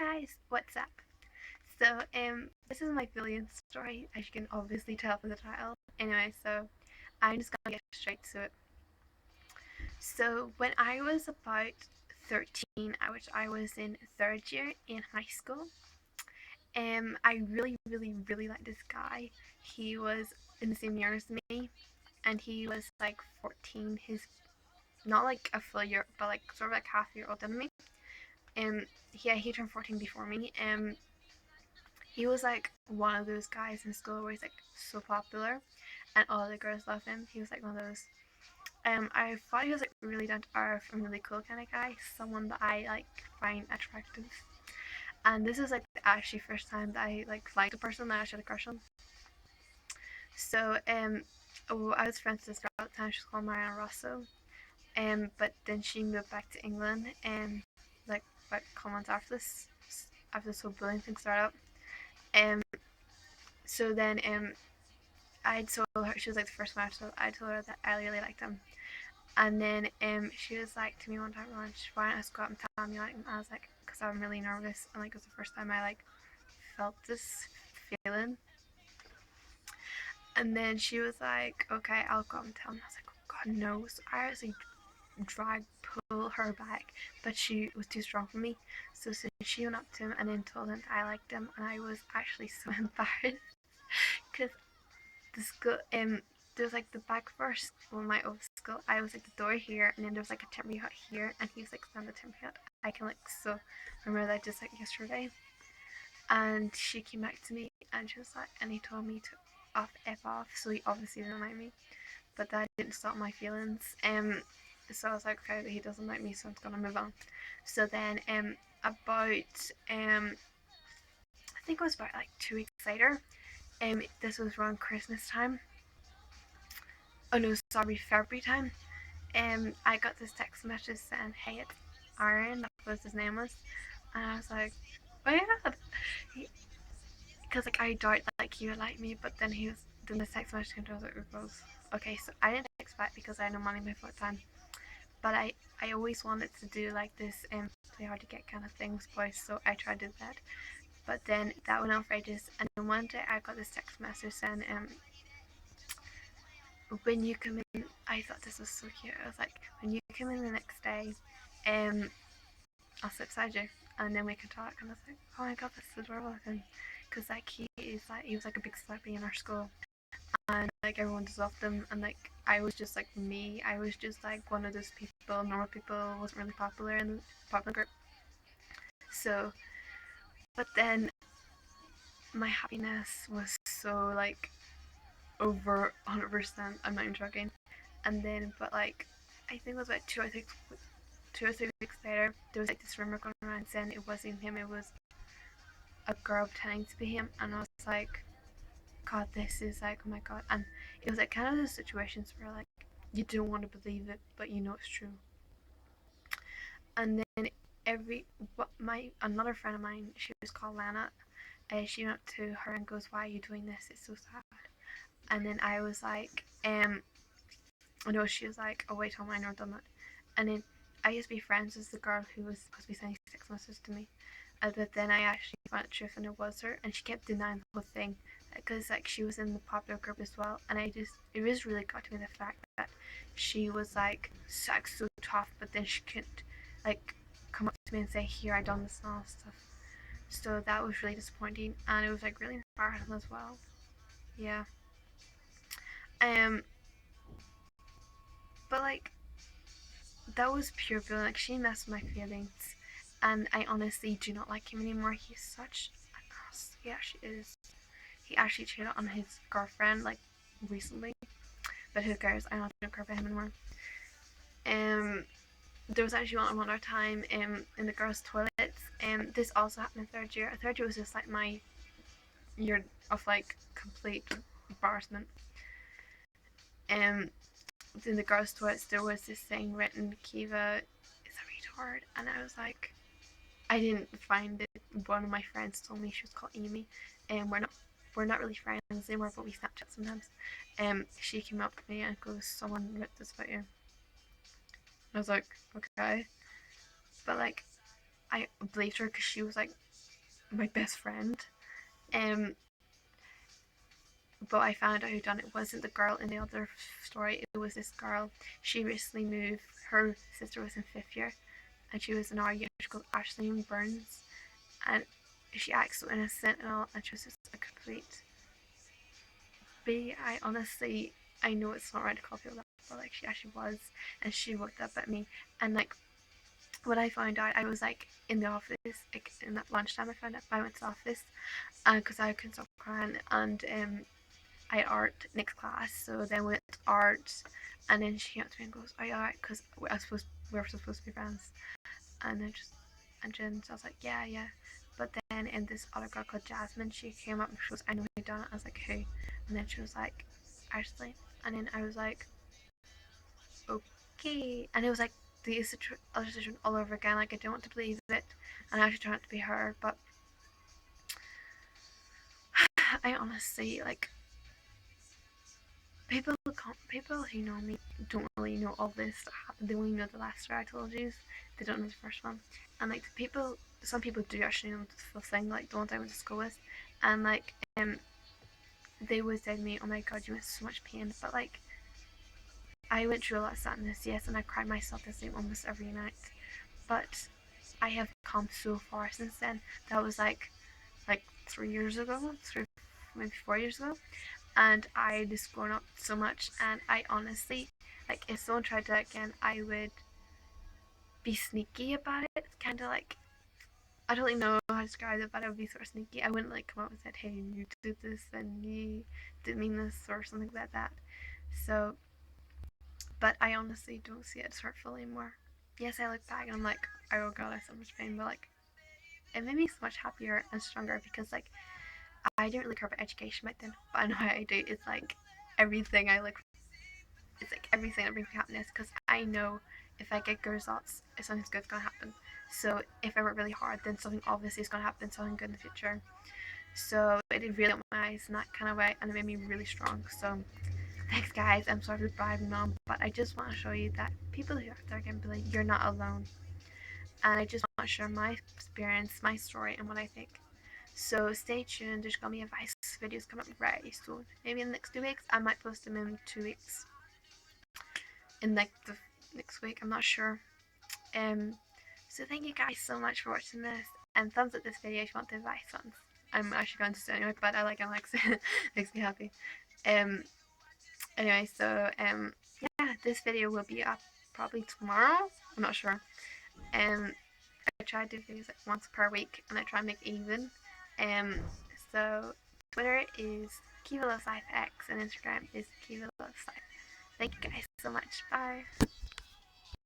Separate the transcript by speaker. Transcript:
Speaker 1: guys, what's up? So, this is my billion story, as you can obviously tell from the title. Anyway, so I'm just gonna get straight to it. So, when I was about 13, which I was in third year in high school, I really liked this guy. He was in the same year as me, and he was like 14. He's not like a full year, but like sort of like half a year older than me. Yeah, he turned 14 before me. He was like one of those guys in school where he's like so popular and all the girls love him. He was like one of those. I thought he was like really down to earth and really cool kind of guy, someone that I like find attractive. And this is like actually first time that I like liked a person that I actually had a crush on. So I was friends with this girl at the time. She was called Mariana Rosso. But then she moved back to England and like a couple months after this whole bullying thing started up. Um, so then I told her, she was like the first match, so I told her that I really liked him. And then she was like to me one time at lunch, why don't I just go out and tell him you like him? I was like, because I'm really nervous, and like it was the first time I like felt this feeling. And then she was like, okay, I'll go out and tell him. I was like, oh god, no. So I was like, pull her back, but she was too strong for me. So she went up to him and then told him that I liked him, and I was actually so embarrassed because the school there was like the back first when my old school I was like the door here and then there was like a temporary hut here and he was like on the temporary hut. I can like so remember that just like yesterday. And she came back to me and she was like and he told me to F off, so he obviously didn't like me. But that didn't stop my feelings. So I was like, okay, he doesn't like me, so I'm gonna move on. So then about I think it was about like 2 weeks later, this was around Christmas time. Oh no, sorry, February time. I got this text message saying, "Hey, it's Aaron." That was his name was, and I was like, "Oh yeah," because like I doubt like he would like me, but then he was. Then the text message came to us like, "Goes okay." So I didn't text back because I had no money by foot time, but I always wanted to do like this play hard to get kind of things, boys. So I tried to do that, but then that went on for ages, and then one day I got this text message saying, when you come in, I thought this was so cute. I was like, when you come in the next day, um, I'll sit beside you, and then we can talk. And I was like, oh my god, that's adorable of him, because like he was like a big celebrity in our school, and like everyone just loved him, and like I was just like me. I was just like one of those people, normal people, wasn't really popular in the popular group. So, but then my happiness was so like over 100%. I'm not even joking. And then, but like, I think it was like 2 or 3 weeks later, there was like this rumor going around saying it wasn't him, it was a girl pretending to be him, and I was like, God, this is like, oh my god. And it was like kind of those situations where like you don't want to believe it, but you know it's true. And then every what my another friend of mine, she was called Lana, she went up to her and goes, "Why are you doing this? It's so sad." And then I was like, I know she was like, "Oh wait, I never done that." And then I used to be friends with the girl who was supposed to be sending text messages to me. But then I actually found the truth and it was her, and she kept denying the whole thing because like she was in the popular group as well, and it just really got to me the fact that she was like so tough, but then she couldn't like come up to me and say, "Here, I done this and all stuff." So that was really disappointing, and it was like really embarrassing as well. Yeah. Um, but like that was pure feeling. Like she messed with my feelings, and I honestly do not like him anymore. He's such an ass. He actually is. He actually cheated on his girlfriend like recently, but who cares? I don't care about him anymore. Um, there was actually one other time in the girls' toilets. This also happened in third year. Third year was just like my year of like complete embarrassment. Um, in the girls' toilets there was this thing written, "Kiva is a retard," and I was like, I didn't find it. One of my friends told me she was called Amy, and we're not really friends anymore, but we Snapchat sometimes. She came up to me and goes, "Someone wrote this about you." I was like, okay, but like I believed her because she was like my best friend. Um, but I found out who done it wasn't the girl in the other story. It was this girl. She recently moved. Her sister was in 5th year, and she was in our year. She called Ashley Burns, and she acts so innocent and all, and she was just a complete B. I honestly, I know it's not right to call people that, but like she actually was, and she looked up at me, and like when I found out, I was like in the office, like in that lunchtime. I found out I went to the office, because I couldn't stop crying, and I had art next class, so then we went to art, and then she came up to me and goes, "Are you alright?" Because we were supposed to be friends, and then just and then so I was like, "Yeah, yeah." But then in this other girl called Jasmine, she came up and she goes, "I know who done it." I was like, "Who?" And then she was like, "Ashley," and then I was like, "Okay," and it was like the illustration all over again. Like I didn't want to believe it, and I actually turned out to be her, but I honestly like people who know me don't really know all this that happened. They only know the last story I told you. They don't know the first one. And like the people, some people do actually know the full thing. Like the one I went to school with, and like they would say to me, "Oh my god, you went through so much pain." But like I went through a lot of sadness, yes, and I cried myself to sleep almost every night. But I have come so far since then. That was like 3 years ago, maybe 4 years ago, and I just grown up so much. And I honestly, like, if someone tried that again, I would be sneaky about it. It's kind of like, I don't really know how to describe it, but I would be sort of sneaky. I wouldn't like come out and say, "Hey, you did this and you didn't mean this," or something like that. So, but I honestly don't see it as hurtful anymore. Yes, I look back and I'm like, "Oh god, I have so much pain," but like it made me so much happier and stronger because like I didn't really care about education back then, but I know how I do. It's like everything I look it's like everything that brings me happiness because I know if I get good results, if something's good's gonna happen. So if I work really hard, then something obviously is gonna happen, something good in the future. So it did really open my eyes in that kind of way, and it made me really strong. So thanks, guys. I'm sorry for bribing on, but I just want to show you that people who are out there can be like, you're not alone. And I just want to share my experience, my story, and what I think. So stay tuned. There's gonna be advice videos coming up very soon. Maybe in the next 2 weeks. I might post them in 2 weeks. In like the next week, I'm not sure. Um, so thank you guys so much for watching this, and thumbs up this video if you want the advice ones. I'm actually going to do it anyway, but I like Alex. Makes me happy. Um, anyway, so yeah, this video will be up probably tomorrow. I'm not sure. I try to do videos like once per week, and I try and make even. Um, so Twitter is Kiva Loves Life X, and Instagram is Kiva Loves Life. Thank you guys so much. Bye.